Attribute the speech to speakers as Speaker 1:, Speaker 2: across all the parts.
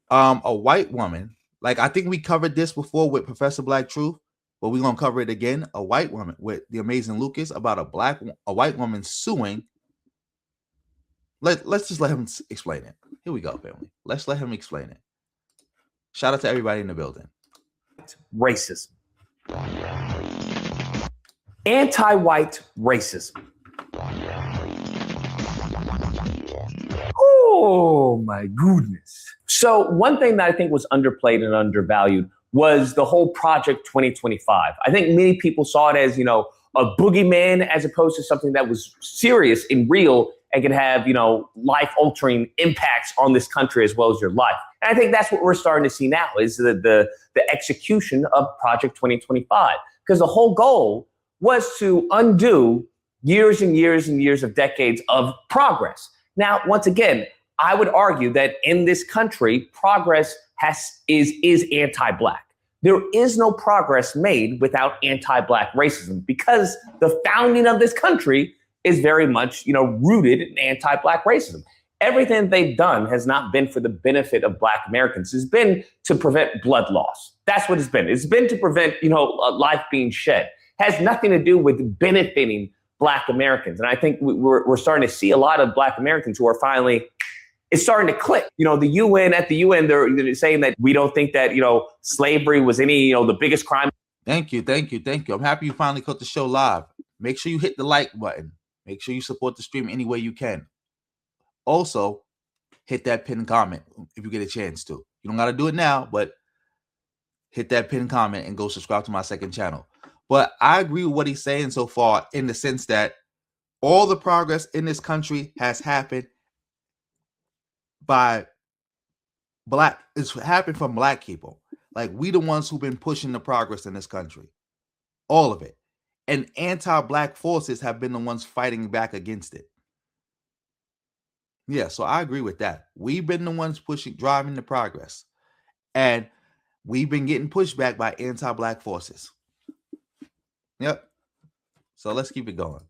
Speaker 1: A white woman, like I think we covered this before with Professor Black Truth, but we're gonna cover it again. A white woman with the amazing Lucas about a white woman suing. Let's just let him explain it. Here we go, family. Let's let him explain it. Shout out to everybody in the building.
Speaker 2: Racism. Anti-white racism. Oh my goodness. So one thing that I think was underplayed and undervalued was the whole Project 2025. I think many people saw it as, a boogeyman as opposed to something that was serious and real and can have, life-altering impacts on this country as well as your life. And I think that's what we're starting to see now is the execution of Project 2025. Because the whole goal was to undo years and years and years of decades of progress. Now, once again, I would argue that in this country, progress is anti-Black. There is no progress made without anti-Black racism because the founding of this country is very much, rooted in anti-Black racism. Everything they've done has not been for the benefit of Black Americans. It's been to prevent blood loss. That's what it's been. It's been to prevent, life being shed. It has nothing to do with benefiting Black Americans. And I think we're starting to see a lot of Black Americans who are finally, it's starting to click. At the UN, they're saying that we don't think that, slavery was any, the biggest crime.
Speaker 1: Thank you. I'm happy you finally caught the show live. Make sure you hit the like button. Make sure you support the stream any way you can. Also, hit that pinned comment if you get a chance to. You don't got to do it now, but hit that pinned comment and go subscribe to my second channel. But I agree with what he's saying so far in the sense that all the progress in this country has happened by it's happened from Black people. Like we the ones who've been pushing the progress in this country. All of it. And anti-Black forces have been the ones fighting back against it. Yeah, so I agree with that. We've been the ones driving the progress. And we've been getting pushed back by anti-Black forces. Yep. So let's keep it going.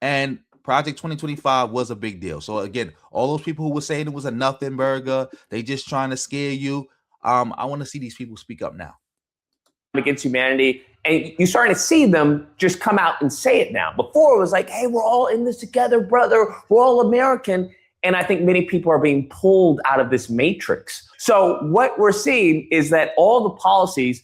Speaker 1: And Project 2025 was a big deal. So again, all those people who were saying it was a nothing burger, they just trying to scare you. I want to see these people speak up now.
Speaker 2: Against humanity. And you're starting to see them just come out and say it now. Before it was like, hey, we're all in this together, brother. We're all American. And I think many people are being pulled out of this matrix. So what we're seeing is that all the policies,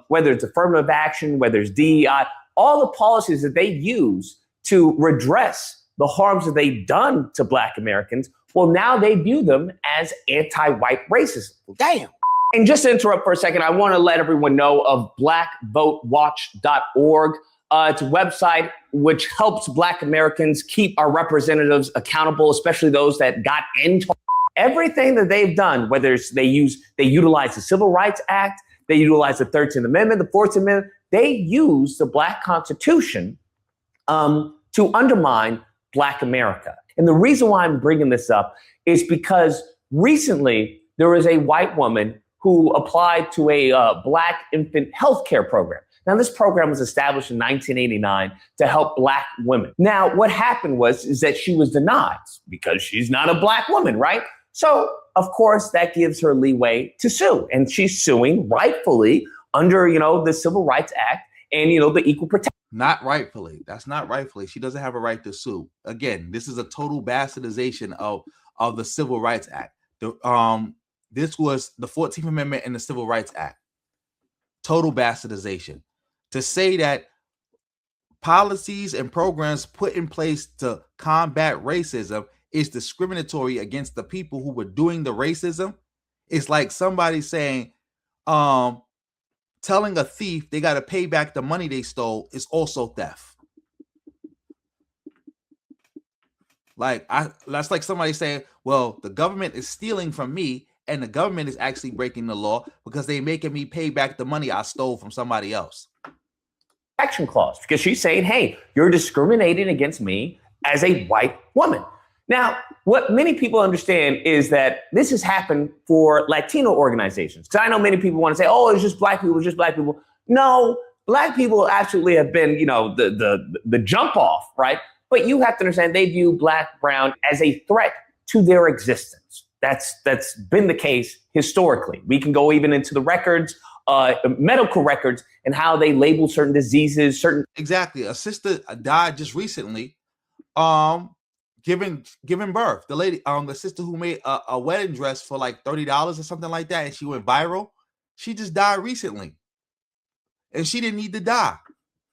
Speaker 2: whether it's affirmative action, whether it's DEI, all the policies that they use to redress the harms that they've done to Black Americans, well, now they view them as anti-white racism. Damn. And just to interrupt for a second, I want to let everyone know of blackvotewatch.org. It's a website which helps Black Americans keep our representatives accountable, especially those that got into everything that they've done, whether it's they utilize the Civil Rights Act, they utilize the 13th Amendment, the 14th Amendment, they use the Black Constitution to undermine Black America. And the reason why I'm bringing this up is because recently there was a white woman who applied to a Black infant healthcare program. Now, this program was established in 1989 to help Black women. Now, what happened is that she was denied because she's not a Black woman, right? So, of course, that gives her leeway to sue. And she's suing rightfully under, the Civil Rights Act and, the Equal Protection.
Speaker 1: Not rightfully. That's not rightfully. She doesn't have a right to sue. Again, this is a total bastardization of the Civil Rights Act. This was the 14th Amendment and the Civil Rights Act. Total bastardization. To say that policies and programs put in place to combat racism is discriminatory against the people who were doing the racism, it's like somebody saying, telling a thief they got to pay back the money they stole is also theft. That's like somebody saying, well, the government is stealing from me and the government is actually breaking the law because they're making me pay back the money I stole from somebody else.
Speaker 2: Action clause, because she's saying, hey, you're discriminating against me as a white woman. Now, what many people understand is that this has happened for Latino organizations. Because I know many people want to say, oh, it's just Black people, it's just Black people. No, Black people absolutely have been, the jump off, right? But you have to understand they view Black, brown as a threat to their existence. That's been the case historically. We can go even into the records, medical records, and how they label certain diseases,
Speaker 1: Exactly. A sister died just recently, giving birth. The lady, the sister who made a wedding dress for like $30 or something like that, and she went viral. She just died recently, and she didn't need to die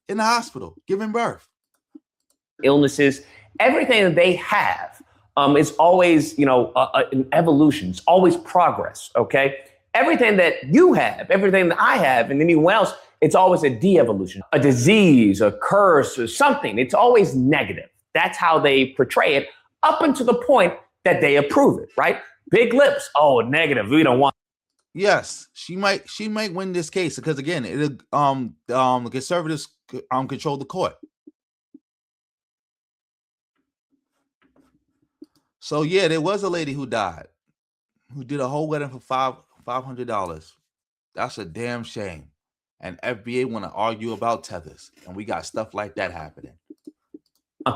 Speaker 1: in the hospital giving birth.
Speaker 2: illnesses, everything that they have is always, an evolution. It's always progress. Okay. Everything that you have, everything that I have, and anyone else, it's always a de-evolution, a disease, a curse, or something. It's always negative. That's how they portray it up until the point that they approve it, right? Big lips. Oh, negative. We don't want.
Speaker 1: Yes, she might win this case because again, the conservatives control the court. So yeah, there was a lady who died, who did a whole wedding for $500. That's a damn shame. And FBA want to argue about tethers, and we got stuff like that happening.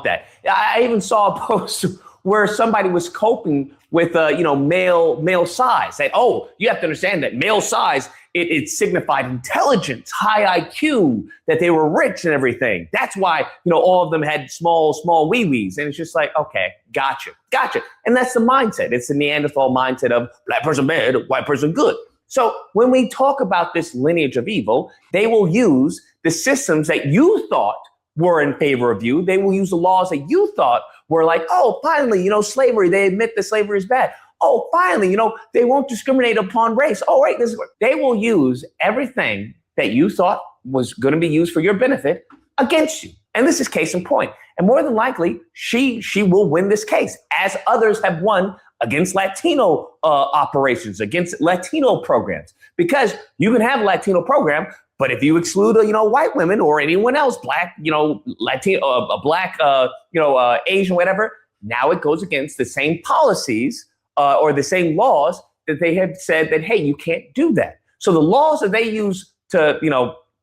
Speaker 2: That I even saw a post where somebody was coping with male size. Saying, oh, you have to understand that male size it signified intelligence, high IQ, that they were rich and everything. That's why all of them had small wee-wees. And it's just like, okay, gotcha. And that's the mindset. It's the Neanderthal mindset of black person bad, white person good. So when we talk about this lineage of evil, they will use the systems that you thought were in favor of you. They will use the laws that you thought were like, oh, finally, slavery. They admit that slavery is bad. Oh, finally, they won't discriminate upon race. Oh, right. They will use everything that you thought was going to be used for your benefit against you. And this is case in point. And more than likely, she will win this case, as others have won against Latino operations, against Latino programs, because you can have a Latino program, but if you exclude, white women or anyone else, black, Latino, black, Asian, whatever, now it goes against the same policies or the same laws that they have said that, hey, you can't do that. So the laws that they use to,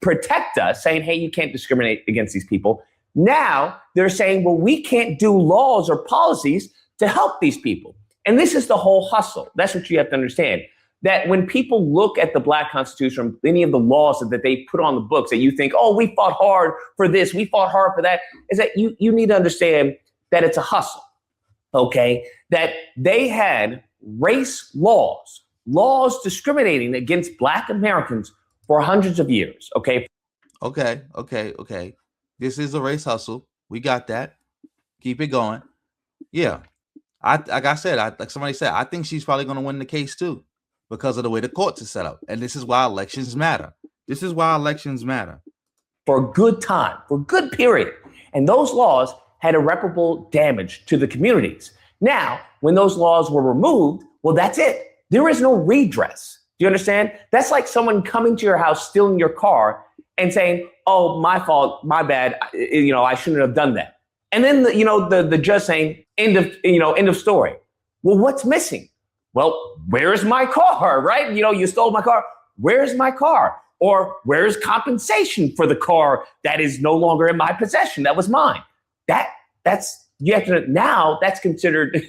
Speaker 2: protect us, saying, hey, you can't discriminate against these people. Now they're saying, well, we can't do laws or policies to help these people. And this is the whole hustle. That's what you have to understand. That when people look at the Black Constitution, any of the laws that they put on the books, that you think, oh, we fought hard for this, we fought hard for that, is that you need to understand that it's a hustle, okay? That they had race laws discriminating against Black Americans for hundreds of years, okay?
Speaker 1: Okay. This is a race hustle. We got that. Keep it going. Yeah. Like somebody said, I think she's probably going to win the case too, because of the way the courts are set up. And this is why elections matter.
Speaker 2: For a good time, for a good period. And those laws had irreparable damage to the communities. Now, when those laws were removed, well, that's it. There is no redress. Do you understand? That's like someone coming to your house, stealing your car and saying, oh, my fault, my bad. I shouldn't have done that. And then, the judge saying, end of story. Well, what's missing? Well, where's my car, right? You stole my car. Where's my car? Or where's compensation for the car that is no longer in my possession? That was mine. You have to, now that's considered,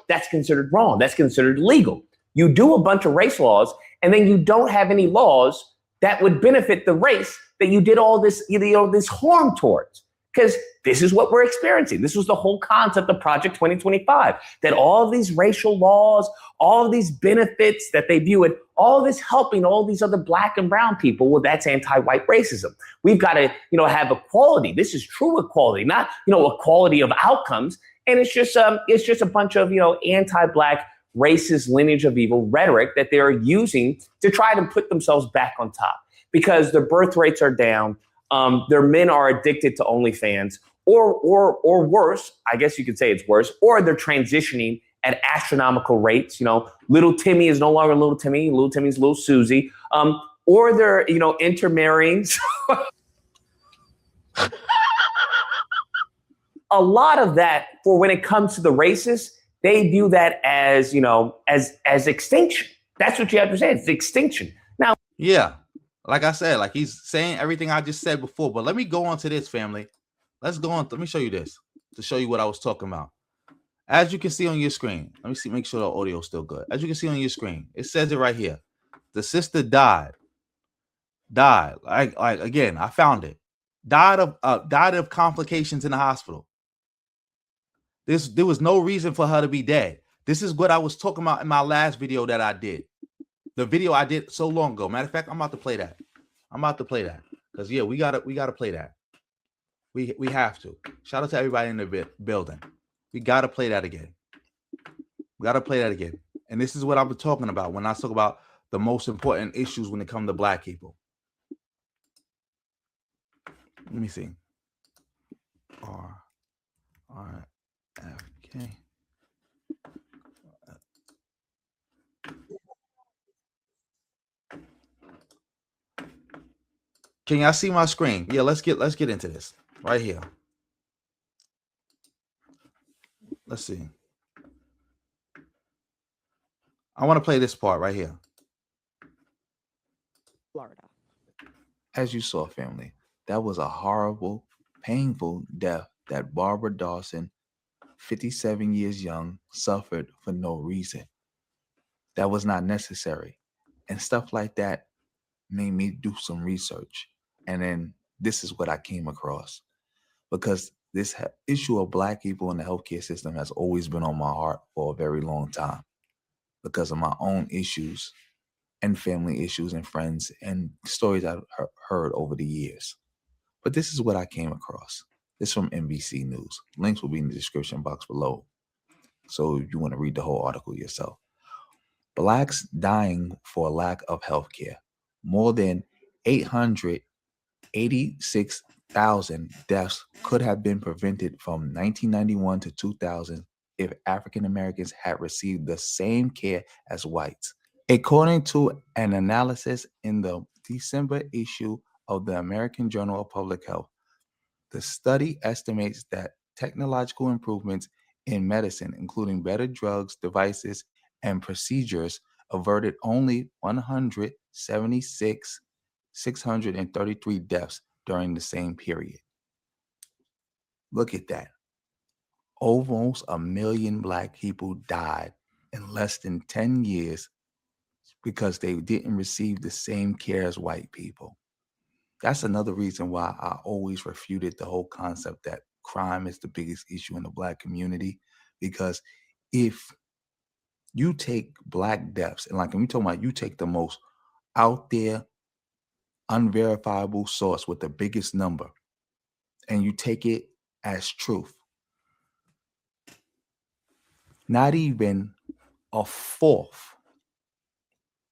Speaker 2: that's considered wrong. That's considered illegal. You do a bunch of race laws and then you don't have any laws that would benefit the race that you did all this, this harm towards. Because this is what we're experiencing. This was the whole concept of Project 2025, that all of these racial laws, all of these benefits that they view it, all of this helping all these other Black and brown people, well, that's anti-white racism. We've got to, have equality. This is true equality, not, equality of outcomes. And it's just a bunch of, anti-Black racist lineage of evil rhetoric that they're using to try to put themselves back on top, because their birth rates are down. Their men are addicted to OnlyFans, or worse, I guess you could say it's worse, or they're transitioning at astronomical rates. Little Timmy is no longer little Timmy. Little Timmy's little Susie. Or they're, intermarrying. A lot of that, for when it comes to the races, they view that as, as extinction. That's what you have to say. It's extinction. Now,
Speaker 1: yeah. Like I said, like he's saying everything I just said before, but let me go on to this, family. Let's go on. Let me show you this to show you what I was talking about. As you can see on your screen, let me see, make sure the audio is still good. As you can see on your screen, it says it right here. The sister died. Like again, I found it. Died of complications in the hospital. There was no reason for her to be dead. This is what I was talking about in my last video that I did. The video I did so long ago. Matter of fact, I'm about to play that. Because yeah, we gotta play that. We have to. Shout out to everybody in the building. We gotta play that again. And this is what I'm talking about when I talk about the most important issues when it comes to Black people. Let me see. RFK. Can y'all see my screen? Yeah, let's get into this right here. Let's see. I want to play this part right here.
Speaker 3: Florida.
Speaker 4: As you saw, family, that was a horrible, painful death that Barbara Dawson, 57 years young, suffered for no reason. That was not necessary. And stuff like that made me do some research. And then this is what I came across. Because this issue of Black people in the healthcare system has always been on my heart for a very long time. Because of my own issues and family issues and friends and stories I've heard over the years. But this is what I came across. This is from NBC News. Links will be in the description box below. So if you want to read the whole article yourself. Blacks dying for lack of health care. More than 886,000 deaths could have been prevented from 1991 to 2000 if African Americans had received the same care as whites. According to an analysis in the December issue of the American Journal of Public Health, the study estimates that technological improvements in medicine, including better drugs, devices, and procedures, averted only 633 deaths during the same period. Look at that. Almost 1 million Black people died in less than 10 years because they didn't receive the same care as white people. That's another reason why I always refuted the whole concept that crime is the biggest issue in the Black community. Because if you take Black deaths, and like when you talking about, you take the most out there, unverifiable source with the biggest number, and you take it as truth, not even a fourth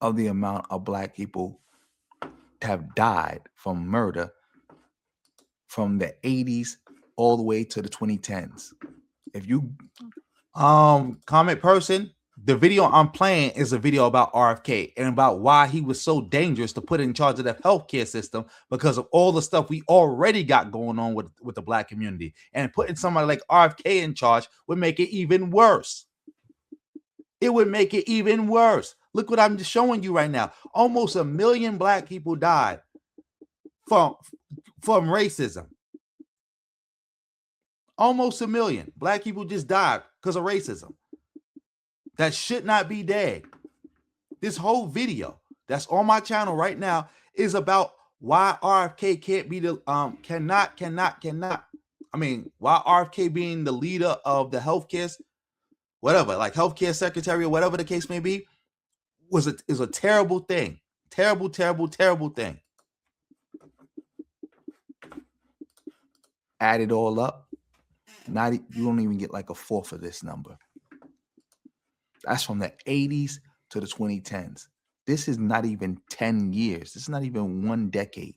Speaker 4: of the amount of Black people have died from murder from the 80s all the way to the 2010s. If you
Speaker 1: comment person, the video I'm playing is a video about RFK and about why he was so dangerous to put in charge of the healthcare system because of all the stuff we already got going on with the Black community. And putting somebody like RFK in charge would make it even worse. It would make it even worse. Look what I'm just showing you right now. Almost 1 million Black people died from racism. Almost 1 million Black people just died because of racism. That should not be dead. This whole video that's on my channel right now is about why RFK can't be the cannot. I mean, why RFK being the leader of the healthcare, whatever, like healthcare secretary or whatever the case may be, is a terrible thing. Terrible thing.
Speaker 4: add it all up, you don't even get like a fourth of this number. That's from the 80s to the 2010s. This is not even 10 years. This is not even 1 decade.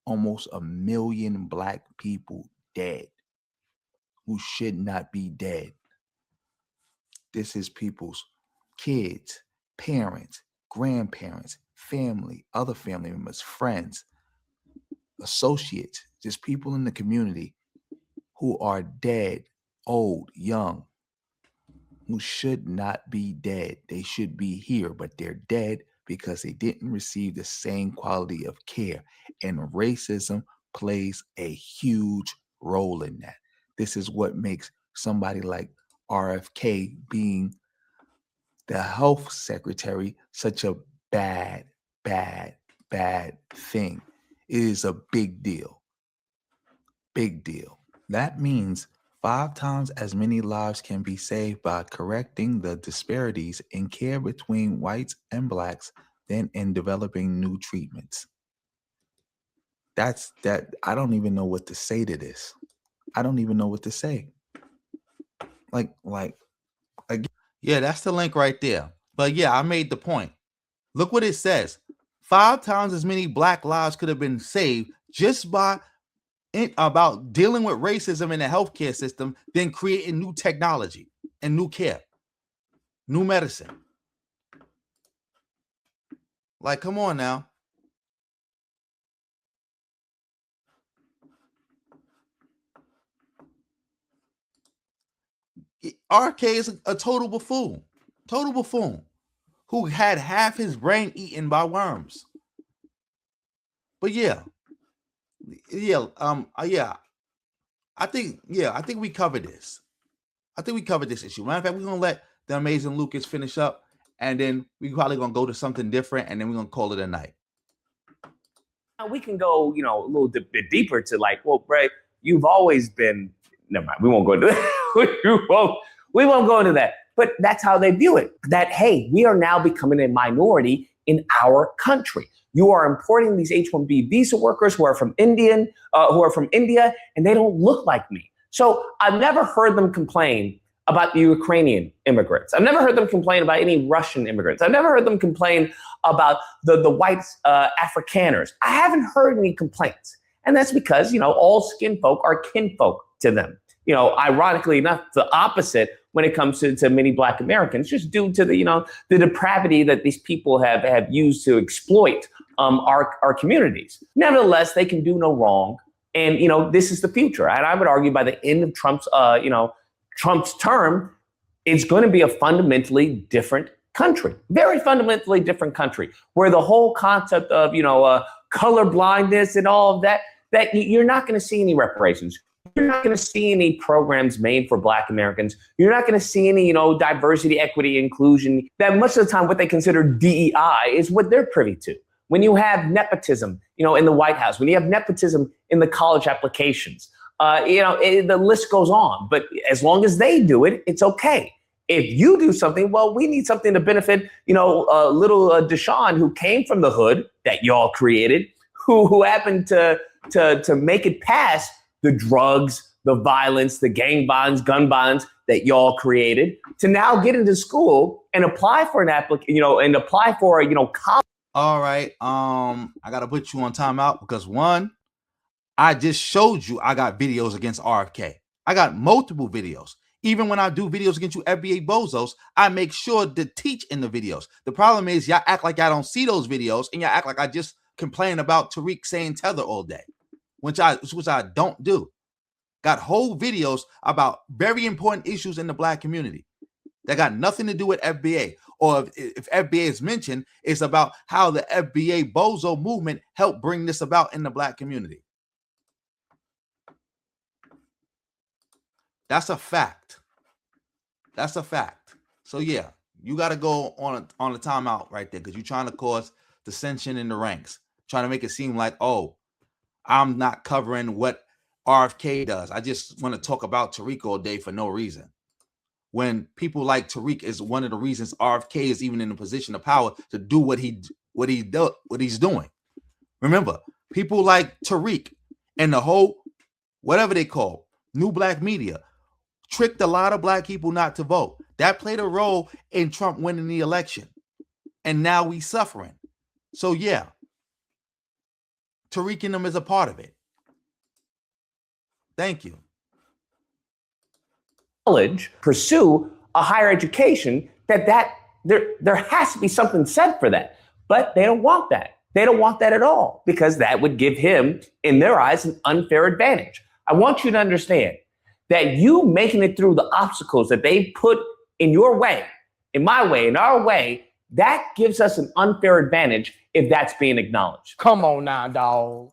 Speaker 4: Almost 1 million Black people dead who should not be dead. This is people's kids, parents, grandparents, family, other family members, friends, associates, just people in the community who are dead, old, young, who should not be dead. They should be here, but they're dead because they didn't receive the same quality of care. And racism plays a huge role in that. This is what makes somebody like RFK being the health secretary such a bad thing. It is a big deal. Big deal. That means 5 times as many lives can be saved by correcting the disparities in care between whites and blacks than in developing new treatments. That's that. I don't even know what to say to this. I don't even know what to say. Again.
Speaker 1: Yeah, that's the link right there. But yeah, I made the point. Look what it says. 5 times as many black lives could have been saved just by about dealing with racism in the healthcare system than creating new technology and new care, new medicine. Like, come on now. RK is a total buffoon who had half his brain eaten by worms. But yeah, I think we covered this. I think we covered this issue. Matter of fact, we're gonna let the amazing Lucas finish up, and then we're probably gonna go to something different, and then we're gonna call it a night.
Speaker 2: Now we can go, a little bit deeper to like, well, Bray, you've always been. Never mind. We won't go into that. we won't go into that. But that's how they view it. That, hey, we are now becoming a minority in our country. You are importing these H-1B visa workers who are from India, and they don't look like me. So I've never heard them complain about the Ukrainian immigrants. I've never heard them complain about any Russian immigrants. I've never heard them complain about the white Afrikaners. I haven't heard any complaints. And that's because, all skin folk are kinfolk to them. Ironically enough, the opposite when it comes to many Black Americans, just due to the depravity that these people have used to exploit our communities. Nevertheless, they can do no wrong. And, this is the future. And I would argue by the end of Trump's term, it's going to be a fundamentally different country, very fundamentally different country, where the whole concept of, color blindness and all of that you're not going to see any reparations. You're not going to see any programs made for Black Americans. You're not going to see any, diversity, equity, inclusion. That much of the time, what they consider DEI is what they're privy to. When you have nepotism, in the White House, when you have nepotism in the college applications, the list goes on. But as long as they do it, it's okay. If you do something, well, we need something to benefit, little Deshaun, who came from the hood that y'all created, who happened to make it past the drugs, the violence, the gang violence, gun violence that y'all created, to now get into school and apply for college.
Speaker 1: All right. I gotta put you on timeout because one, I just showed you I got videos against RFK. I got multiple videos. Even when I do videos against you FBA bozos, I make sure to teach in the videos. The problem is y'all act like I don't see those videos, and y'all act like I just complain about Tariq saying tether all day, which I don't do. Got whole videos about very important issues in the Black community that got nothing to do with FBA. Or if FBA is mentioned, it's about how the FBA bozo movement helped bring this about in the Black community. That's a fact. That's a fact. So yeah, you got to go on a timeout right there because you're trying to cause dissension in the ranks, trying to make it seem like, oh, I'm not covering what RFK does. I just want to talk about Tariq all day for no reason. When people like Tariq is one of the reasons RFK is even in a position of power to do what he's doing. Remember, people like Tariq and the whole whatever they call new Black media tricked a lot of Black people not to vote. That played a role in Trump winning the election. And now we suffering. So yeah, Tariq and them is a part of it. Thank you.
Speaker 2: College, pursue a higher education, there has to be something said for that. But they don't want that. They don't want that at all, because that would give him, in their eyes, an unfair advantage. I want you to understand that you making it through the obstacles that they put in your way, in my way, in our way, that gives us an unfair advantage if that's being acknowledged.
Speaker 3: Come on now, dog.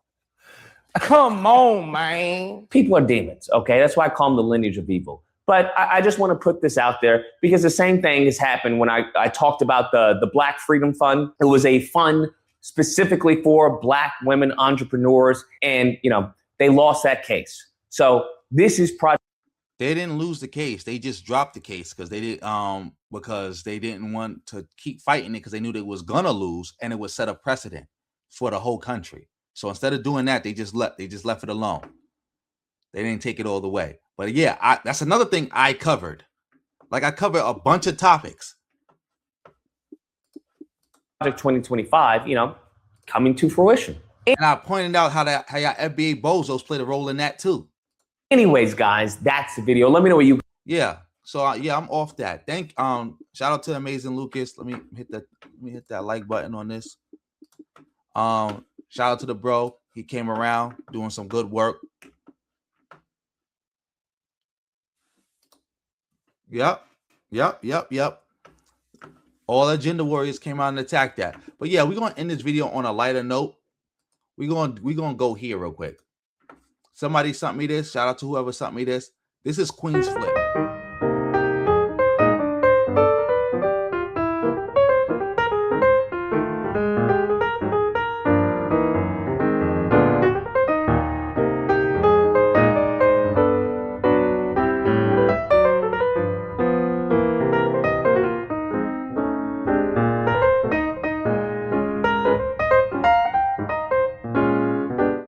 Speaker 3: Come on, man.
Speaker 2: People are demons, okay? That's why I call them the lineage of evil. But I just want to put this out there because the same thing has happened when I talked about the Black Freedom Fund. It was a fund specifically for Black women entrepreneurs, and they lost that case. So this is project.
Speaker 1: They didn't lose the case. They just dropped the case because they didn't want to keep fighting it because they knew they was gonna lose and it would set a precedent for the whole country. So instead of doing that, they just left it alone. They didn't take it all the way. But yeah, that's another thing I covered. Like I covered a bunch of topics.
Speaker 2: Project 2025, coming to fruition.
Speaker 1: And I pointed out how y'all FBA bozos played a role in that too.
Speaker 2: Anyways, guys, that's the video. Let me know what you.
Speaker 1: Yeah. So yeah, I'm off that. Shout out to Amazing Lucas. Let me hit that like button on this. Shout out to the bro. He came around doing some good work. Yep. All agenda warriors came out and attacked that. But yeah, we're gonna end this video on a lighter note. We're gonna go here real quick. Somebody sent me this. Shout out to whoever sent me this. This is Queen's Flip.